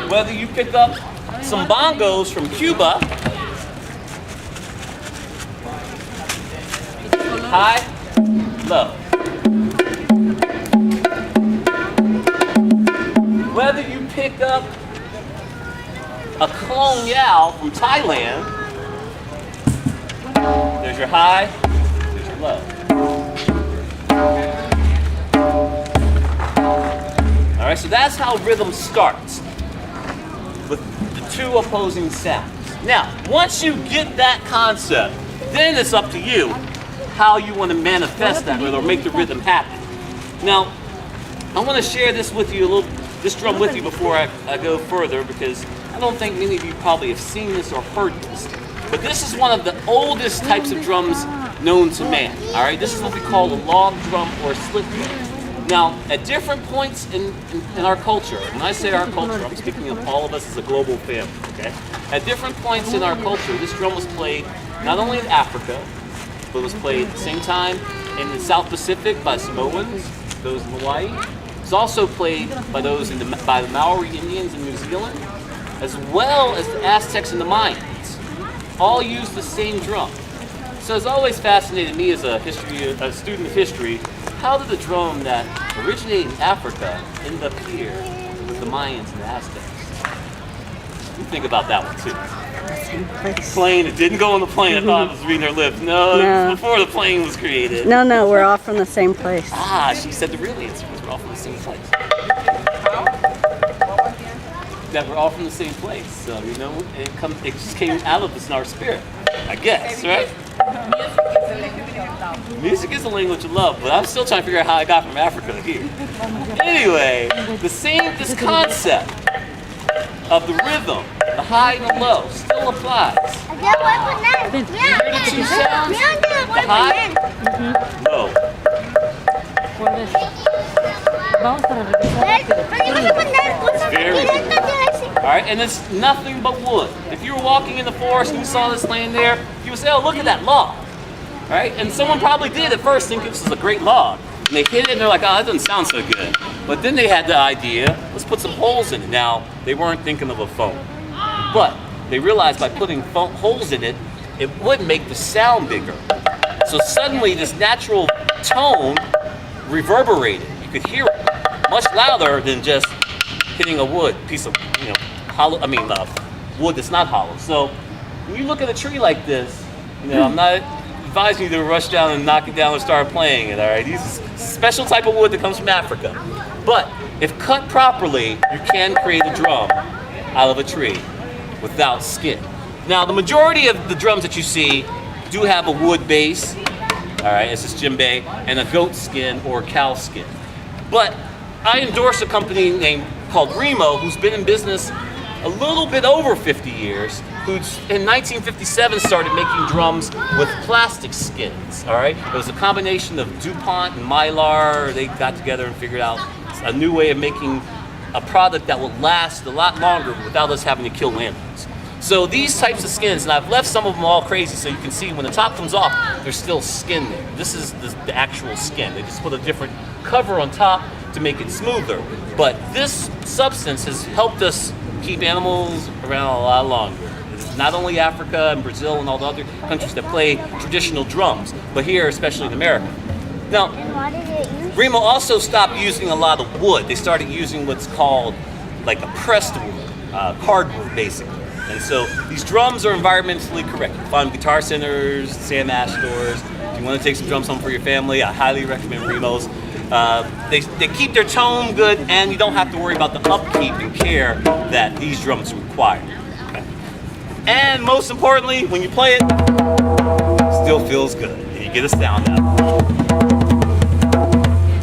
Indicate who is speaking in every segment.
Speaker 1: whether you pick up some bongos from Cuba, high, low. Whether you pick up a Klong Yao from Thailand, there's your high, there's your low. All right, so that's how rhythm starts, with the two opposing sounds. Now, once you get that concept, then it's up to you how you want to manifest that rhythm or make the rhythm happen. Now, I want to share this with you this drum with you before I go further, because I don't think many of you probably have seen this or heard this. But this is one of the oldest types of drums known to man. All right, this is what we call a log drum or a slit drum. Now, at different points in our culture, when I say our culture, I'm speaking of all of us as a global family, okay? At different points in our culture, this drum was played not only in Africa, but it was played at the same time in the South Pacific by Samoans, those in Hawaii. It's also played by those by the Maori Indians in New Zealand, as well as the Aztecs and the Mayans. All used the same drum. So it's always fascinated me as a student of history, how did the drum that originated in Africa end up here with the Mayans and the Aztecs? You think about that one too. Plane, it didn't go on the plane. I thought it was reading her lips. No, it was before the plane was created.
Speaker 2: No, we're all from the same place.
Speaker 1: Ah, she said the real answer was we're all from the same place. That we're all from the same place. So, you know, it just came out of us in our spirit, I guess, right? Music is a language of love, but I'm still trying to figure out how I got from Africa to here. Anyway, this concept of the rhythm, the high and the low, still applies. You hear the two sounds? The high, low. It's very good. Alright, and it's nothing but wood. If you were walking in the forest and you saw this laying there, you would say, oh, look at that log. Right? And someone probably did at first think this was a great log. And they hit it and they're like, oh, that doesn't sound so good. But then they had the idea, let's put some holes in it. Now, they weren't thinking of a phone. But they realized by putting holes in it, it would make the sound bigger. So suddenly this natural tone reverberated. You could hear it much louder than just hitting a wood piece of, wood that's not hollow. So when you look at a tree like this, I'm not advising you to rush down and knock it down and start playing it, all right? This is a special type of wood that comes from Africa. But if cut properly, you can create a drum out of a tree without skin. Now, the majority of the drums that you see do have a wood base, all right, it's this djembe, and a goat skin or cow skin. But I endorse a company called Remo, who's been in business a little bit over 50 years, who in 1957 started making drums with plastic skins, all right? It was a combination of DuPont and Mylar. They got together and figured out a new way of making a product that will last a lot longer without us having to kill animals. So these types of skins, and I've left some of them all crazy so you can see when the top comes off, there's still skin there. This is the actual skin. They just put a different cover on top to make it smoother. But this substance has helped us keep animals around a lot longer. It's not only Africa and Brazil and all the other countries that play traditional drums, but here, especially in America. Now, Remo also stopped using a lot of wood. They started using what's called like a pressed wood, cardboard basically. And so these drums are environmentally correct. You find guitar centers, Sam Ash stores. If you want to take some drums home for your family, I highly recommend Remo's. They keep their tone good, and you don't have to worry about the upkeep and care that these drums require. Okay? And most importantly, when you play it, it still feels good, and you get a sound out.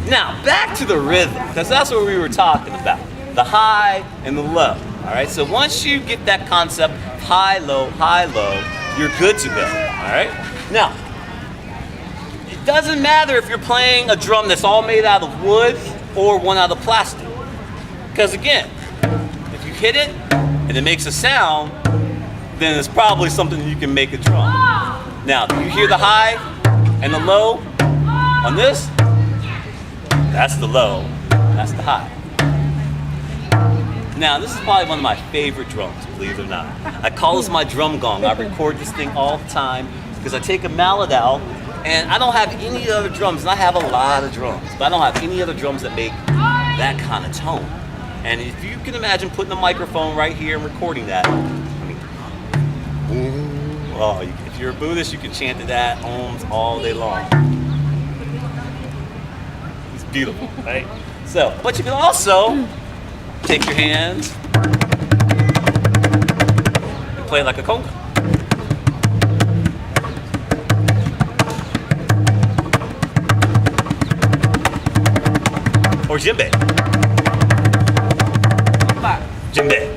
Speaker 1: Now, back to the rhythm, because that's what we were talking about, the high and the low. All right, so once you get that concept, high, low, you're good to go. All right, now, it doesn't matter if you're playing a drum that's all made out of wood or one out of plastic. Because again, if you hit it and it makes a sound, then it's probably something you can make a drum. Now, do you hear the high and the low on this? That's the low, that's the high. Now, this is probably one of my favorite drums, believe it or not. I call this my drum gong. I record this thing all the time because I take a mallet out, and I don't have any other drums, and I have a lot of drums, but I don't have any other drums that make that kind of tone. And if you can imagine putting a microphone right here and recording that, I mean, oh, if you're a Buddhist, you can chant to that ohms all day long. It's beautiful, right? So, but you can also take your hands and play like a conga. Or djembe. Djembe.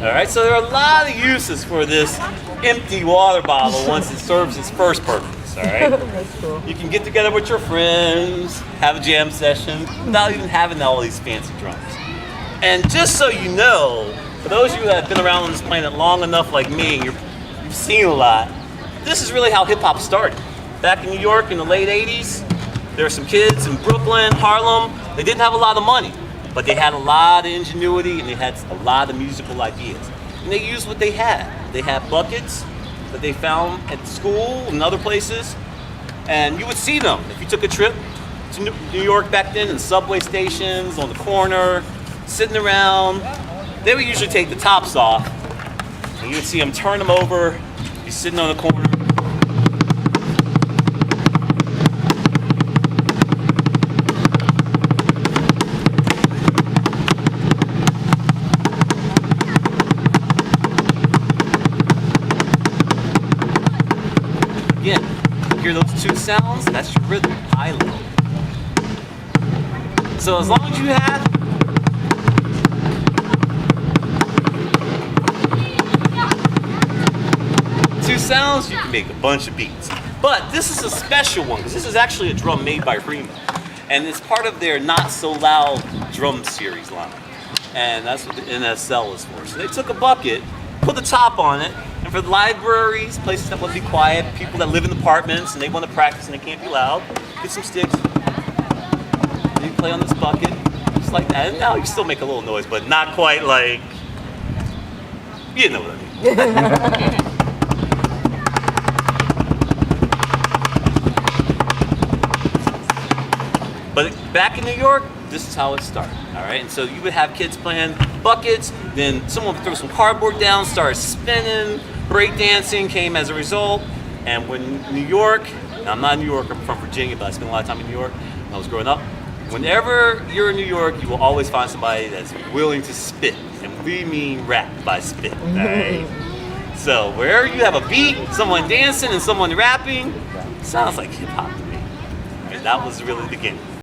Speaker 1: Alright, so there are a lot of uses for this empty water bottle once it serves its first purpose, alright?
Speaker 3: That's cool.
Speaker 1: You can get together with your friends, have a jam session, without even having all these fancy drums. And just so you know, for those of you that have been around on this planet long enough like me, and you've seen a lot, this is really how hip-hop started. Back in New York in the late 80s, there were some kids in Brooklyn, Harlem. They didn't have a lot of money, but they had a lot of ingenuity and they had a lot of musical ideas. And they used what they had. They had buckets that they found at school and other places, and you would see them if you took a trip to New York back then in subway stations, on the corner, sitting around. They would usually take the tops off, and you would see them turn them over, be sitting on the corner. Again, hear those two sounds? That's your rhythm, high, low. So as long as you have two sounds, you can make a bunch of beats. But this is a special one because this is actually a drum made by Remo, and it's part of their Not So Loud drum series line, and that's what the NSL is for. So they took a bucket, put the top on it, and for the libraries, places that want to be quiet, people that live in apartments and they want to practice and they can't be loud, get some sticks, and you play on this bucket, just like that. And now you still make a little noise, but not quite like, you know what I mean. But back in New York, this is how it started, all right? And so you would have kids playing buckets, then someone would throw some cardboard down, started spinning, breakdancing came as a result. And when New York, now I'm not in New York, I'm from Virginia, but I spent a lot of time in New York when I was growing up. Whenever you're in New York, you will always find somebody that's willing to spit. And we mean rap by spit, all right? So wherever you have a beat, someone dancing and someone rapping, sounds like hip hop to me. And that was really the beginning.